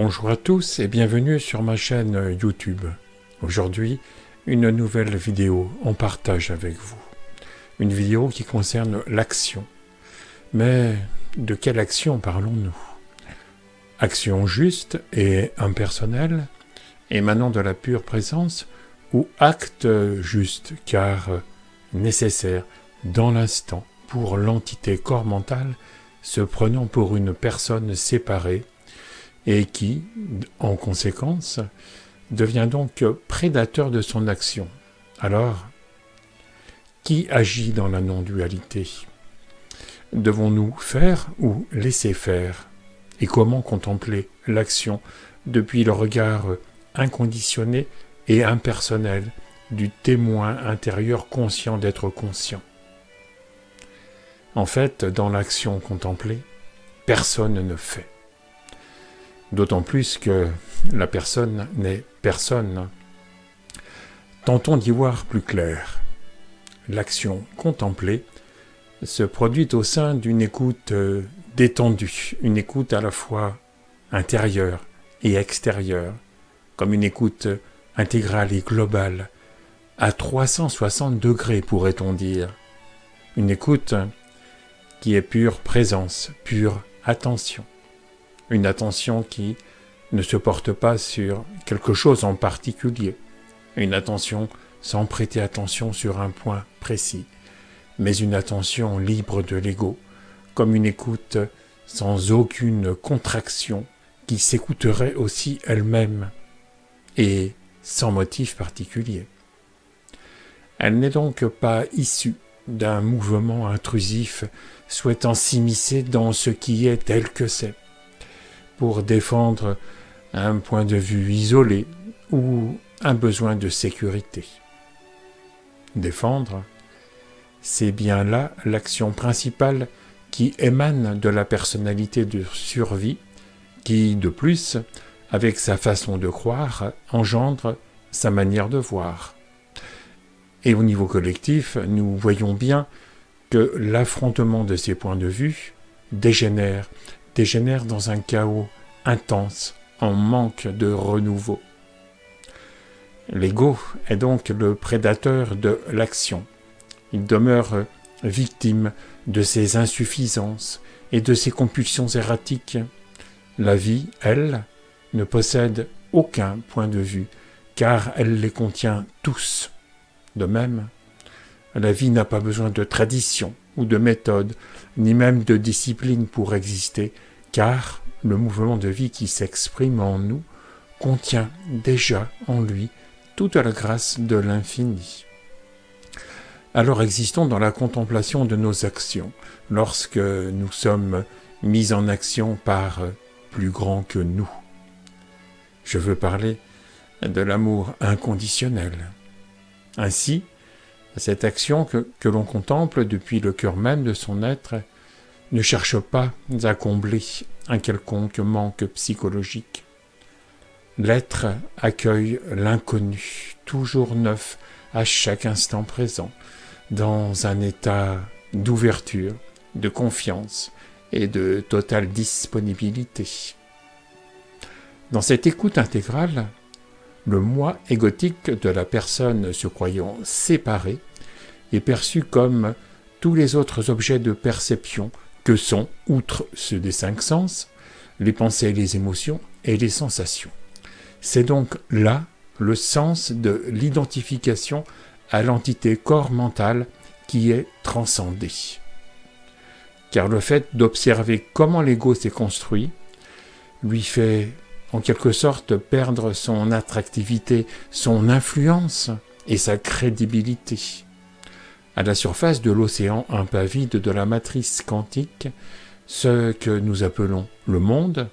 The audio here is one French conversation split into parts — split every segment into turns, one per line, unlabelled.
Bonjour à tous et bienvenue sur ma chaîne YouTube. Aujourd'hui, une nouvelle vidéo en partage avec vous. Une vidéo qui concerne l'action. Mais de quelle action parlons-nous? Action juste et impersonnelle, émanant de la pure présence, ou acte juste car nécessaire dans l'instant pour l'entité corps mentale se prenant pour une personne séparée et qui, en conséquence, devient donc prédateur de son action. Alors, qui agit dans la non-dualité? Devons-nous faire ou laisser faire? Et comment contempler l'action depuis le regard inconditionné et impersonnel du témoin intérieur conscient d'être conscient? En fait, dans l'action contemplée, personne ne fait. D'autant plus que la personne n'est personne. Tentons d'y voir plus clair. L'action contemplée se produit au sein d'une écoute détendue, une écoute à la fois intérieure et extérieure, comme une écoute intégrale et globale, à 360 degrés pourrait-on dire. Une écoute qui est pure présence, pure attention. Une attention qui ne se porte pas sur quelque chose en particulier. Une attention sans prêter attention sur un point précis, mais une attention libre de l'ego, comme une écoute sans aucune contraction qui s'écouterait aussi elle-même et sans motif particulier. Elle n'est donc pas issue d'un mouvement intrusif souhaitant s'immiscer dans ce qui est tel que c'est, pour défendre un point de vue isolé ou un besoin de sécurité. Défendre, c'est bien là l'action principale qui émane de la personnalité de survie, qui, de plus, avec sa façon de croire, engendre sa manière de voir. Et au niveau collectif, nous voyons bien que l'affrontement de ces points de vue dégénère dans un chaos intense, en manque de renouveau. L'ego est donc le prédateur de l'action. Il demeure victime de ses insuffisances et de ses compulsions erratiques. La vie, elle, ne possède aucun point de vue, car elle les contient tous. De même, la vie n'a pas besoin de tradition ou de méthode, ni même de discipline pour exister, car le mouvement de vie qui s'exprime en nous contient déjà en lui toute la grâce de l'infini. Alors existons dans la contemplation de nos actions, lorsque nous sommes mis en action par plus grand que nous. Je veux parler de l'amour inconditionnel. Ainsi, cette action que l'on contemple depuis le cœur même de son être ne cherche pas à combler un quelconque manque psychologique. L'être accueille l'inconnu, toujours neuf à chaque instant présent, dans un état d'ouverture, de confiance et de totale disponibilité. Dans cette écoute intégrale, le moi égotique de la personne se croyant séparée est perçu comme tous les autres objets de perception que sont, outre ceux des 5 sens, les pensées, les émotions et les sensations. C'est donc là le sens de l'identification à l'entité corps mental qui est transcendée. Car le fait d'observer comment l'ego s'est construit lui fait en quelque sorte perdre son attractivité, son influence et sa crédibilité. À la surface de l'océan impavide de la matrice quantique, ce que nous appelons le monde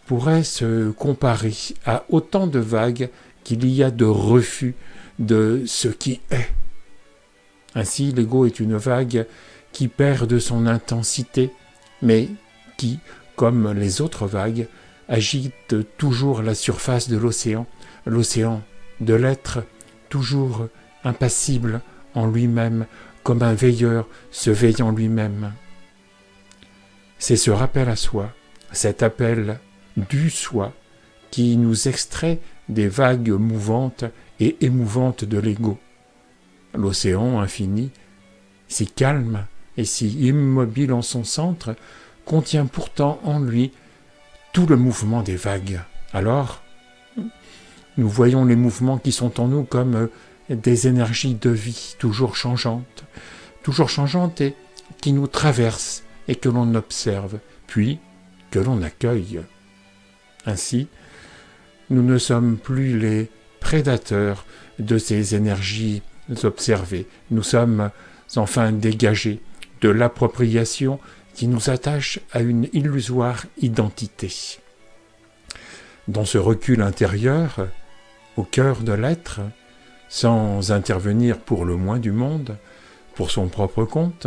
pourrait se comparer à autant de vagues qu'il y a de refus de ce qui est. Ainsi, l'ego est une vague qui perd de son intensité, mais qui, comme les autres vagues, agite toujours la surface de l'océan de l'être toujours impassible en lui-même, comme un veilleur se veille en lui-même. C'est ce rappel à soi, cet appel du soi, qui nous extrait des vagues mouvantes et émouvantes de l'ego. L'océan infini, si calme et si immobile en son centre, contient pourtant en lui tout le mouvement des vagues. Alors, nous voyons les mouvements qui sont en nous comme des énergies de vie toujours changeantes et qui nous traversent et que l'on observe, puis que l'on accueille. Ainsi, nous ne sommes plus les prédateurs de ces énergies observées. Nous sommes enfin dégagés de l'appropriation qui nous attache à une illusoire identité. Dans ce recul intérieur, au cœur de l'être, sans intervenir pour le moins du monde, pour son propre compte,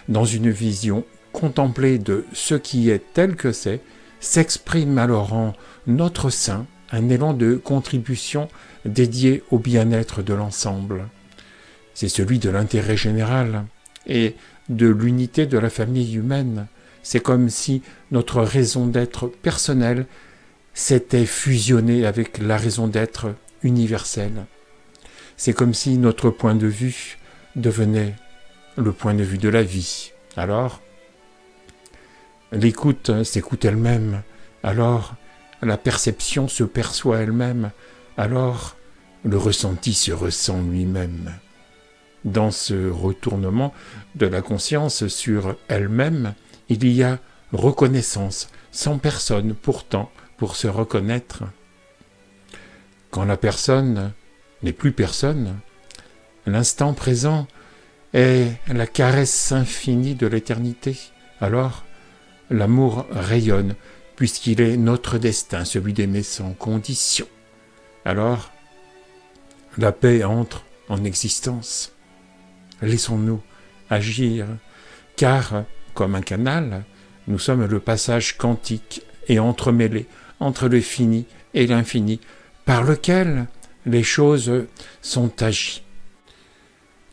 dans une vision contemplée de ce qui est tel que c'est, s'exprime alors en notre sein un élan de contribution dédié au bien-être de l'ensemble. C'est celui de l'intérêt général et de l'unité de la famille humaine. C'est comme si notre raison d'être personnelle s'était fusionnée avec la raison d'être universelle. C'est comme si notre point de vue devenait le point de vue de la vie. Alors, l'écoute s'écoute elle-même. Alors, la perception se perçoit elle-même. Alors, le ressenti se ressent lui-même. Dans ce retournement de la conscience sur elle-même, il y a reconnaissance, sans personne pourtant pour se reconnaître. Quand la personne n'est plus personne, l'instant présent est la caresse infinie de l'éternité. Alors, l'amour rayonne, puisqu'il est notre destin, celui d'aimer sans condition. Alors, la paix entre en existence. Laissons-nous agir, car, comme un canal, nous sommes le passage quantique et entremêlé entre le fini et l'infini, par lequel les choses sont agies.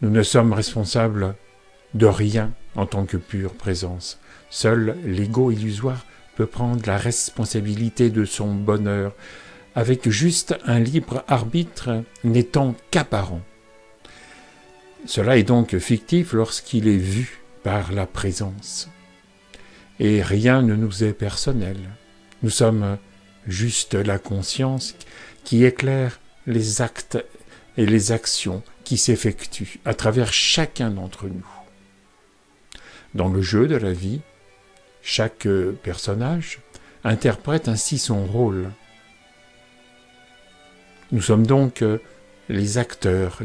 Nous ne sommes responsables de rien en tant que pure présence. Seul l'ego illusoire peut prendre la responsabilité de son bonheur, avec juste un libre arbitre n'étant qu'apparent. Cela est donc fictif lorsqu'il est vu par la présence. Et rien ne nous est personnel. Nous sommes juste la conscience qui éclaire les actes et les actions qui s'effectuent à travers chacun d'entre nous. Dans le jeu de la vie, chaque personnage interprète ainsi son rôle. Nous sommes donc les acteurs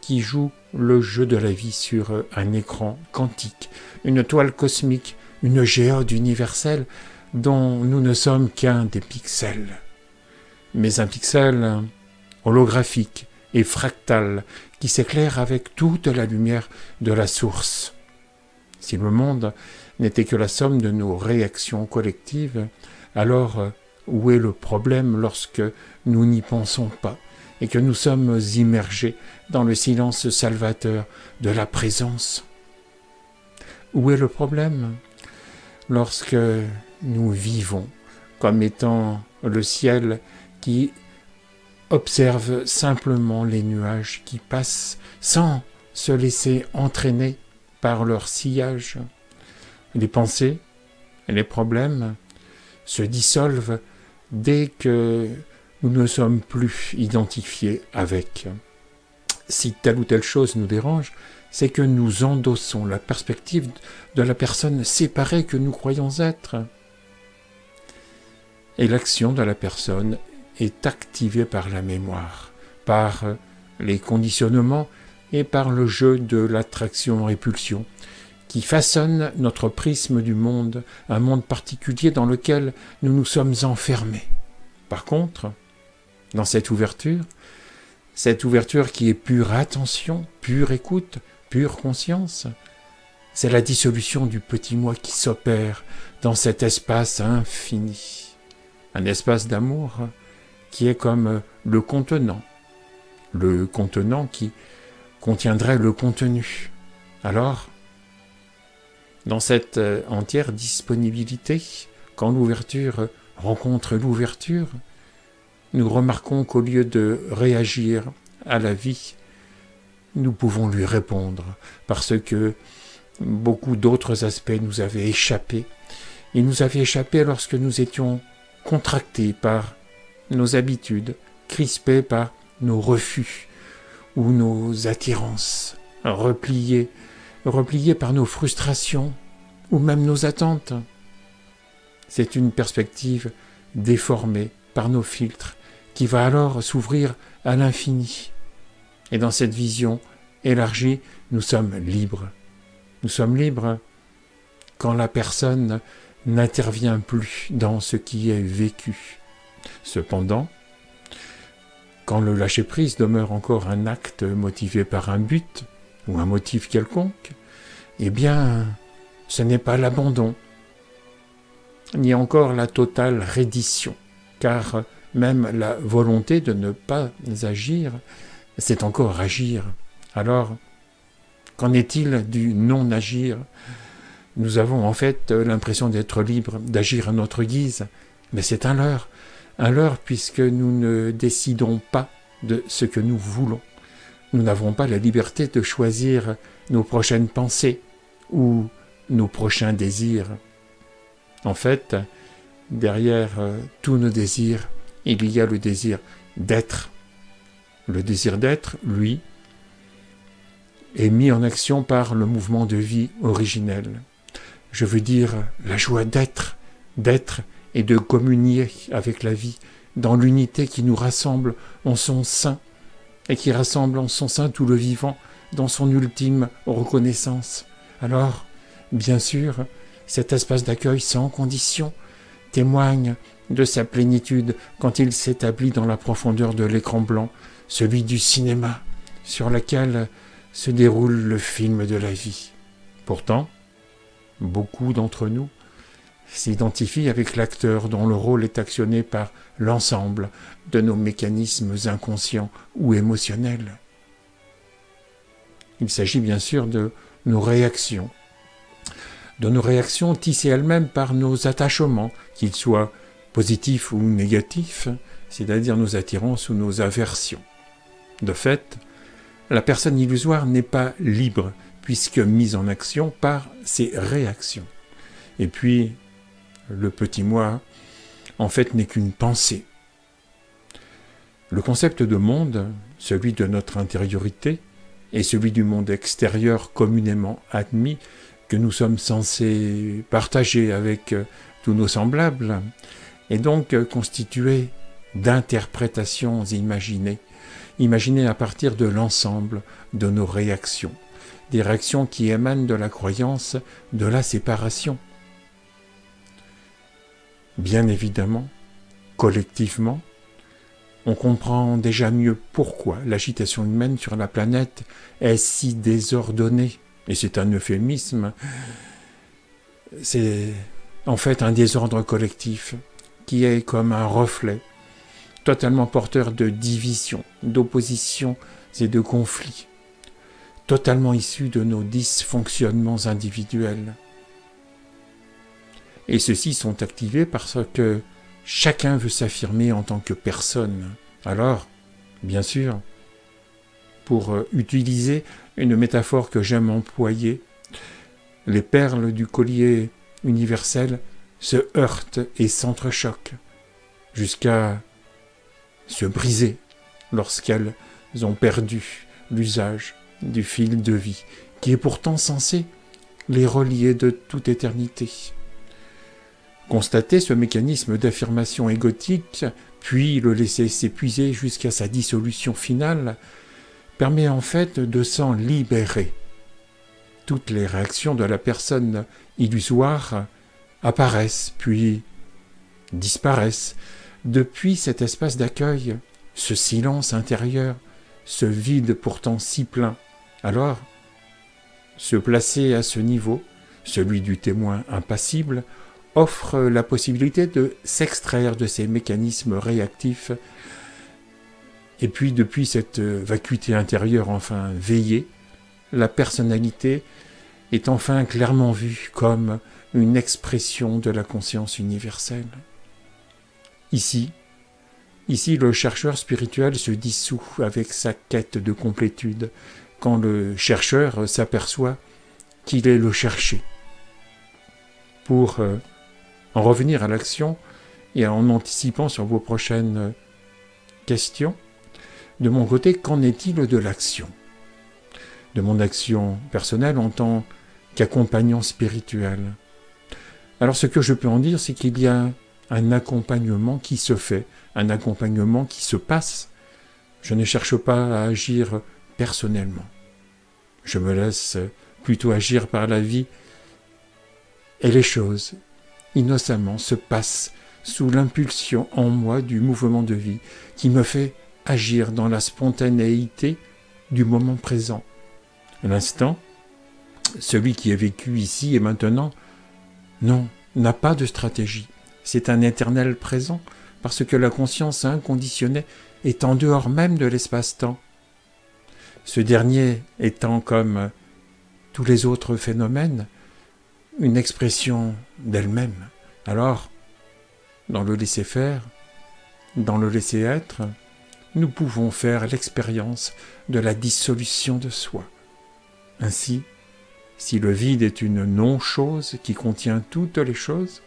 qui jouent le jeu de la vie sur un écran quantique, une toile cosmique, une géode universelle dont nous ne sommes qu'un des pixels. Mais un pixel holographique et fractal qui s'éclaire avec toute la lumière de la source. Si le monde n'était que la somme de nos réactions collectives, alors où est le problème lorsque nous n'y pensons pas et que nous sommes immergés dans le silence salvateur de la présence? Où est le problème lorsque nous vivons comme étant le ciel qui observe simplement les nuages qui passent sans se laisser entraîner par leur sillage? Les pensées et les problèmes se dissolvent dès que nous ne sommes plus identifiés avec. Si telle ou telle chose nous dérange, c'est que nous endossons la perspective de la personne séparée que nous croyons être. Et l'action de la personne est activée par la mémoire, par les conditionnements et par le jeu de l'attraction-répulsion, qui façonne notre prisme du monde, un monde particulier dans lequel nous nous sommes enfermés. Par contre, dans cette ouverture qui est pure attention, pure écoute, pure conscience, c'est la dissolution du petit moi qui s'opère dans cet espace infini. Un espace d'amour qui est comme le contenant qui contiendrait le contenu. Alors, dans cette entière disponibilité, quand l'ouverture rencontre l'ouverture, nous remarquons qu'au lieu de réagir à la vie, nous pouvons lui répondre, parce que beaucoup d'autres aspects nous avaient échappé. Ils nous avaient échappé lorsque nous étions contractés par nos habitudes, crispés par nos refus ou nos attirances, repliés par nos frustrations ou même nos attentes. C'est une perspective déformée par nos filtres qui va alors s'ouvrir à l'infini. Et dans cette vision élargie, nous sommes libres. Nous sommes libres quand la personne n'intervient plus dans ce qui est vécu. Cependant, quand le lâcher-prise demeure encore un acte motivé par un but ou un motif quelconque, eh bien, ce n'est pas l'abandon, ni encore la totale reddition, car même la volonté de ne pas agir, c'est encore agir. Alors, qu'en est-il du non-agir ? Nous avons en fait l'impression d'être libres, d'agir à notre guise, mais c'est un leurre puisque nous ne décidons pas de ce que nous voulons. Nous n'avons pas la liberté de choisir nos prochaines pensées ou nos prochains désirs. En fait, derrière tous nos désirs, il y a le désir d'être. Le désir d'être, lui, est mis en action par le mouvement de vie originel. Je veux dire la joie d'être et de communier avec la vie dans l'unité qui nous rassemble en son sein et qui rassemble en son sein tout le vivant dans son ultime reconnaissance. Alors, bien sûr, cet espace d'accueil sans condition témoigne de sa plénitude quand il s'établit dans la profondeur de l'écran blanc, celui du cinéma, sur lequel se déroule le film de la vie. Pourtant, beaucoup d'entre nous s'identifient avec l'acteur dont le rôle est actionné par l'ensemble de nos mécanismes inconscients ou émotionnels. Il s'agit bien sûr de nos réactions tissées elles-mêmes par nos attachements, qu'ils soient positifs ou négatifs, c'est-à-dire nos attirances ou nos aversions. De fait, la personne illusoire n'est pas libre, puisque mise en action par ses réactions. Et puis, le petit moi, en fait, n'est qu'une pensée. Le concept de monde, celui de notre intériorité, et celui du monde extérieur communément admis, que nous sommes censés partager avec tous nos semblables, est donc constitué d'interprétations imaginées à partir de l'ensemble de nos réactions, des réactions qui émanent de la croyance de la séparation. Bien évidemment, collectivement, on comprend déjà mieux pourquoi l'agitation humaine sur la planète est si désordonnée. Et c'est un euphémisme. C'est en fait un désordre collectif qui est comme un reflet, totalement porteur de divisions, d'oppositions et de conflits, totalement issu de nos dysfonctionnements individuels. Et ceux-ci sont activés parce que chacun veut s'affirmer en tant que personne. Alors, bien sûr, pour utiliser une métaphore que j'aime employer, les perles du collier universel se heurtent et s'entrechoquent jusqu'à se briser lorsqu'elles ont perdu l'usage du fil de vie qui est pourtant censé les relier de toute éternité. Constater ce mécanisme d'affirmation égotique, puis le laisser s'épuiser jusqu'à sa dissolution finale, permet en fait de s'en libérer. Toutes les réactions de la personne illusoire apparaissent puis disparaissent depuis cet espace d'accueil, ce silence intérieur, ce vide pourtant si plein. Alors, se placer à ce niveau, celui du témoin impassible, offre la possibilité de s'extraire de ces mécanismes réactifs. Et puis, depuis cette vacuité intérieure enfin veillée, la personnalité est enfin clairement vue comme une expression de la conscience universelle. Ici, Ici, le chercheur spirituel se dissout avec sa quête de complétude, quand le chercheur s'aperçoit qu'il est le cherché. Pour en revenir à l'action, et en anticipant sur vos prochaines questions, de mon côté, qu'en est-il de l'action ? De mon action personnelle en tant qu'accompagnant spirituel. Alors ce que je peux en dire, c'est qu'il y a un accompagnement qui se fait, un accompagnement qui se passe. Je ne cherche pas à agir personnellement. Je me laisse plutôt agir par la vie, et les choses, innocemment, se passent sous l'impulsion en moi du mouvement de vie qui me fait agir dans la spontanéité du moment présent. L'instant, celui qui est vécu ici et maintenant, non, n'a pas de stratégie. C'est un éternel présent, parce que la conscience inconditionnée est en dehors même de l'espace-temps. Ce dernier étant, comme tous les autres phénomènes, une expression d'elle-même. Alors, dans le laisser-faire, dans le laisser-être, nous pouvons faire l'expérience de la dissolution de soi. Ainsi, si le vide est une non-chose qui contient toutes les choses,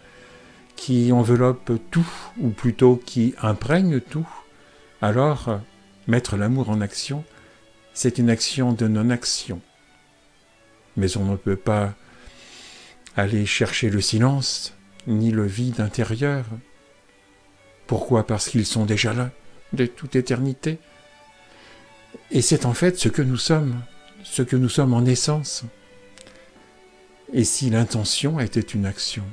qui enveloppe tout, ou plutôt qui imprègne tout, alors mettre l'amour en action, c'est une action de non-action. Mais on ne peut pas aller chercher le silence, ni le vide intérieur. Pourquoi ? Parce qu'ils sont déjà là, de toute éternité. Et c'est en fait ce que nous sommes en essence. Et si l'intention était une action,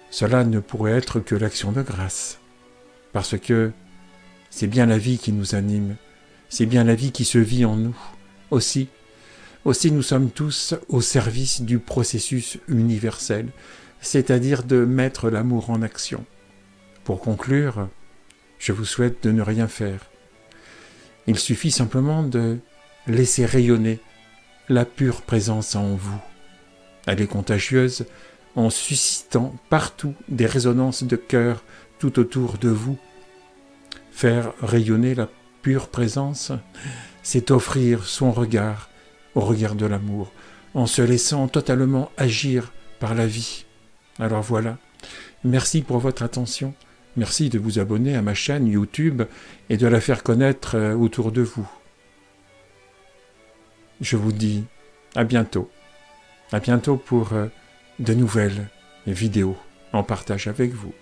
cela ne pourrait être que l'action de grâce, parce que c'est bien la vie qui nous anime, c'est bien la vie qui se vit en nous. Aussi nous sommes tous au service du processus universel, c'est-à-dire de mettre l'amour en action. Pour conclure, je vous souhaite de ne rien faire. Il suffit simplement de laisser rayonner la pure présence en vous. Elle est contagieuse en suscitant partout des résonances de cœur tout autour de vous. Faire rayonner la pure présence, c'est offrir son regard au regard de l'amour, en se laissant totalement agir par la vie. Alors voilà, merci pour votre attention. Merci de vous abonner à ma chaîne YouTube et de la faire connaître autour de vous. Je vous dis à bientôt pour de nouvelles vidéos en partage avec vous.